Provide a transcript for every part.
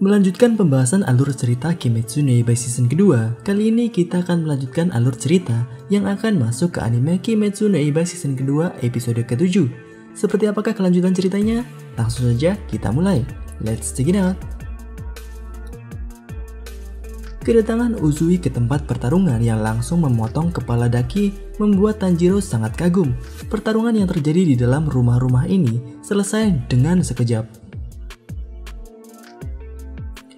Melanjutkan pembahasan alur cerita Kimetsu no Yaiba season kedua, kali ini kita akan melanjutkan alur cerita yang akan masuk ke anime Kimetsu no Yaiba season kedua episode ke-7. Seperti apakah kelanjutan ceritanya? Langsung saja kita mulai. Let's check it out. Kedatangan Uzui ke tempat pertarungan yang langsung memotong kepala Daki membuat Tanjiro sangat kagum. Pertarungan yang terjadi di dalam rumah-rumah ini selesai dengan sekejap.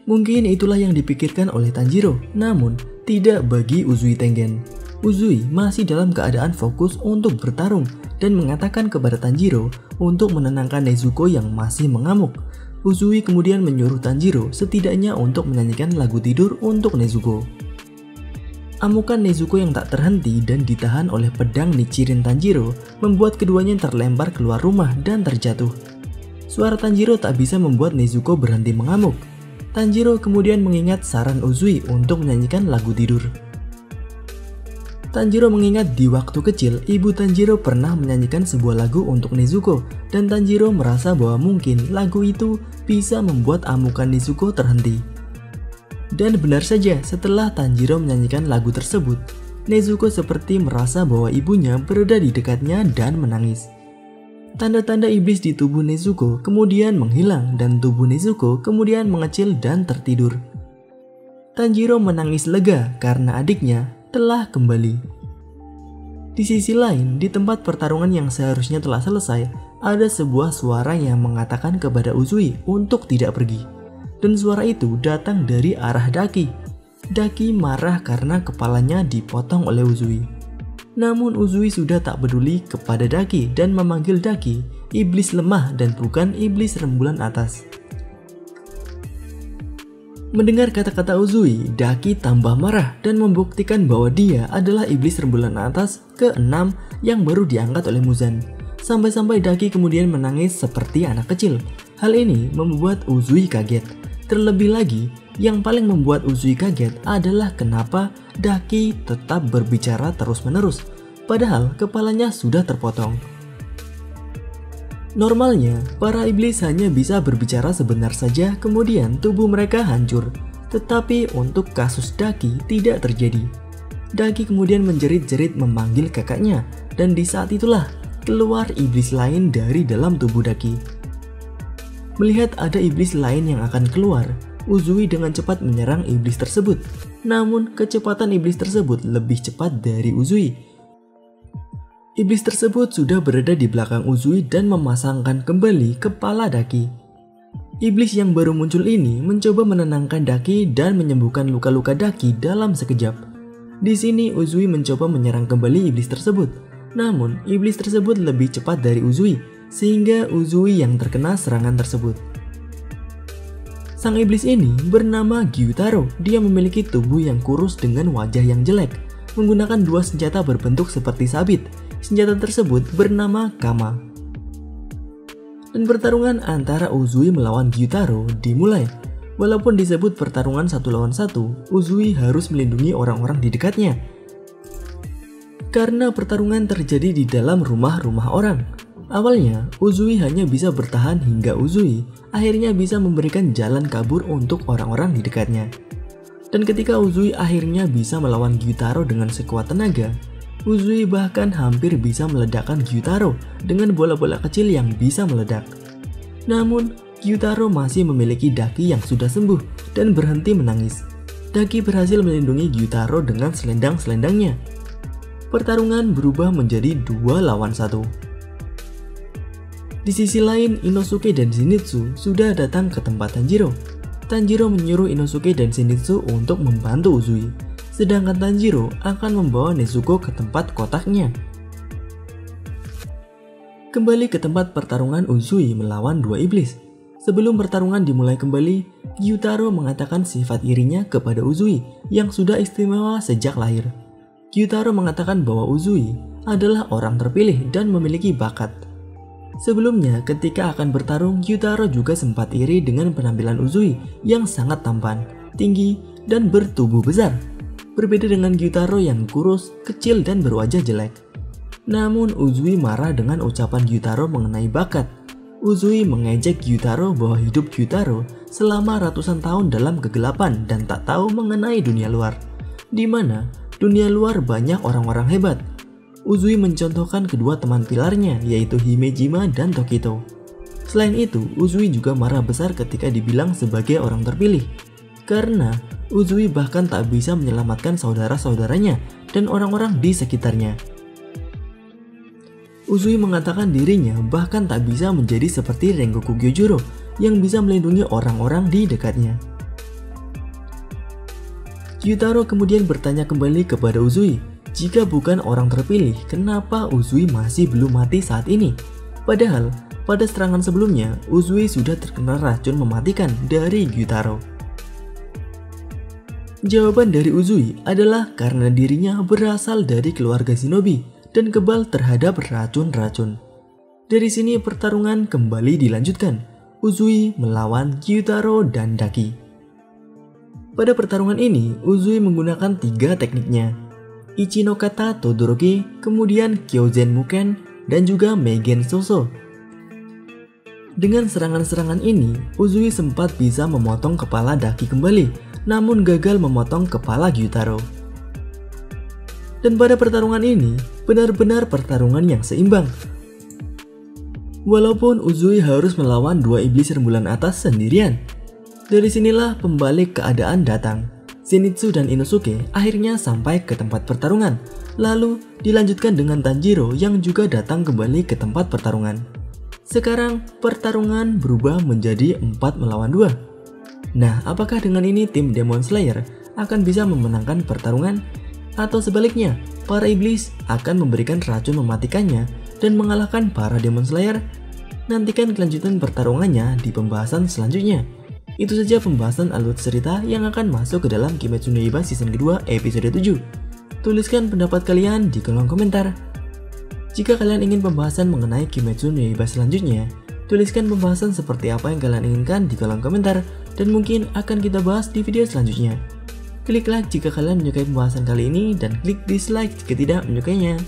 Mungkin itulah yang dipikirkan oleh Tanjiro, namun tidak bagi Uzui Tengen. Uzui masih dalam keadaan fokus untuk bertarung dan mengatakan kepada Tanjiro untuk menenangkan Nezuko yang masih mengamuk. Uzui kemudian menyuruh Tanjiro setidaknya untuk menyanyikan lagu tidur untuk Nezuko. Amukan Nezuko yang tak terhenti dan ditahan oleh pedang Nichirin Tanjiro membuat keduanya terlempar keluar rumah dan terjatuh. Suara Tanjiro tak bisa membuat Nezuko berhenti mengamuk. Tanjiro kemudian mengingat saran Uzui untuk menyanyikan lagu tidur. Tanjiro mengingat di waktu kecil ibu Tanjiro pernah menyanyikan sebuah lagu untuk Nezuko dan Tanjiro merasa bahwa mungkin lagu itu bisa membuat amukan Nezuko terhenti. Dan benar saja, setelah Tanjiro menyanyikan lagu tersebut, Nezuko seperti merasa bahwa ibunya berada di dekatnya dan menangis. Tanda-tanda iblis di tubuh Nezuko kemudian menghilang dan tubuh Nezuko kemudian mengecil dan tertidur. Tanjiro menangis lega karena adiknya telah kembali. Di sisi lain, di tempat pertarungan yang seharusnya telah selesai, ada sebuah suara yang mengatakan kepada Uzui untuk tidak pergi. Dan suara itu datang dari arah Daki. Daki marah karena kepalanya dipotong oleh Uzui. Namun Uzui sudah tak peduli kepada Daki dan memanggil Daki iblis lemah dan bukan iblis rembulan atas. Mendengar kata-kata Uzui, Daki tambah marah dan membuktikan bahwa dia adalah iblis rembulan atas ke-6 yang baru diangkat oleh Muzan. Sampai-sampai Daki kemudian menangis seperti anak kecil. Hal ini membuat Uzui kaget. Terlebih lagi, yang paling membuat Uzui kaget adalah kenapa Daki tetap berbicara terus-menerus, padahal kepalanya sudah terpotong. Normalnya, para iblis hanya bisa berbicara sebentar saja kemudian tubuh mereka hancur. Tetapi untuk kasus Daki tidak terjadi. Daki kemudian menjerit-jerit memanggil kakaknya dan di saat itulah keluar iblis lain dari dalam tubuh Daki. Melihat ada iblis lain yang akan keluar, Uzui dengan cepat menyerang iblis tersebut. Namun kecepatan iblis tersebut lebih cepat dari Uzui. Iblis tersebut sudah berada di belakang Uzui dan memasangkan kembali kepala Daki. Iblis yang baru muncul ini mencoba menenangkan Daki dan menyembuhkan luka-luka Daki dalam sekejap. Di sini Uzui mencoba menyerang kembali iblis tersebut. Namun iblis tersebut lebih cepat dari Uzui, sehingga Uzui yang terkena serangan tersebut. Sang iblis ini bernama Gyutaro. Dia memiliki tubuh yang kurus dengan wajah yang jelek, menggunakan dua senjata berbentuk seperti sabit. Senjata tersebut bernama Kama. Dan pertarungan antara Uzui melawan Gyutaro dimulai. Walaupun disebut pertarungan 1 lawan 1, Uzui harus melindungi orang-orang di dekatnya. Karena pertarungan terjadi di dalam rumah-rumah orang. Awalnya, Uzui hanya bisa bertahan hingga Uzui akhirnya bisa memberikan jalan kabur untuk orang-orang di dekatnya. Dan ketika Uzui akhirnya bisa melawan Gyutaro dengan sekuat tenaga, Uzui bahkan hampir bisa meledakkan Gyutaro dengan bola-bola kecil yang bisa meledak. Namun, Gyutaro masih memiliki Daki yang sudah sembuh dan berhenti menangis. Daki berhasil melindungi Gyutaro dengan selendang-selendangnya. Pertarungan berubah menjadi 2 lawan 1. Di sisi lain, Inosuke dan Zenitsu sudah datang ke tempat Tanjiro. Tanjiro menyuruh Inosuke dan Zenitsu untuk membantu Uzui, sedangkan Tanjiro akan membawa Nezuko ke tempat kotaknya. Kembali ke tempat pertarungan Uzui melawan 2 iblis. Sebelum pertarungan dimulai kembali, Gyutaro mengatakan sifat irinya kepada Uzui yang sudah istimewa sejak lahir. Gyutaro mengatakan bahwa Uzui adalah orang terpilih dan memiliki bakat. Sebelumnya, ketika akan bertarung, Gyutaro juga sempat iri dengan penampilan Uzui yang sangat tampan, tinggi, dan bertubuh besar. Berbeda dengan Gyutaro yang kurus, kecil, dan berwajah jelek. Namun Uzui marah dengan ucapan Gyutaro mengenai bakat. Uzui mengejek Gyutaro bahwa hidup Gyutaro selama ratusan tahun dalam kegelapan dan tak tahu mengenai dunia luar, di mana dunia luar banyak orang-orang hebat. Uzui mencontohkan kedua teman pilarnya, yaitu Himejima dan Tokito. Selain itu, Uzui juga marah besar ketika dibilang sebagai orang terpilih, karena Uzui bahkan tak bisa menyelamatkan saudara-saudaranya dan orang-orang di sekitarnya. Uzui mengatakan dirinya bahkan tak bisa menjadi seperti Rengoku Gyojuro yang bisa melindungi orang-orang di dekatnya. Gyutaro kemudian bertanya kembali kepada Uzui, jika bukan orang terpilih, kenapa Uzui masih belum mati saat ini? Padahal, pada serangan sebelumnya, Uzui sudah terkena racun mematikan dari Gyutaro. Jawaban dari Uzui adalah karena dirinya berasal dari keluarga shinobi dan kebal terhadap racun-racun. Dari sini pertarungan kembali dilanjutkan. Uzui melawan Gyutaro dan Daki. Pada pertarungan ini, Uzui menggunakan 3 tekniknya, Ichi no Kata Todoroki, kemudian Kyozen Muken, dan juga Meigen Soso. Dengan serangan-serangan ini, Uzui sempat bisa memotong kepala Daki kembali, namun gagal memotong kepala Gyutaro. Dan pada pertarungan ini, benar-benar pertarungan yang seimbang. Walaupun Uzui harus melawan 2 iblis rembulan atas sendirian. Dari sinilah pembalik keadaan datang. Zenitsu dan Inosuke akhirnya sampai ke tempat pertarungan. Lalu dilanjutkan dengan Tanjiro yang juga datang kembali ke tempat pertarungan. Sekarang pertarungan berubah menjadi 4 melawan 2. Nah, apakah dengan ini tim Demon Slayer akan bisa memenangkan pertarungan? Atau sebaliknya, para iblis akan memberikan racun mematikannya dan mengalahkan para Demon Slayer? Nantikan kelanjutan pertarungannya di pembahasan selanjutnya. Itu saja pembahasan alur cerita yang akan masuk ke dalam Kimetsu no Yaiba season kedua episode 7. Tuliskan pendapat kalian di kolom komentar. Jika kalian ingin pembahasan mengenai Kimetsu no Yaiba selanjutnya, tuliskan pembahasan seperti apa yang kalian inginkan di kolom komentar dan mungkin akan kita bahas di video selanjutnya. Klik like jika kalian menyukai pembahasan kali ini dan klik dislike jika tidak menyukainya.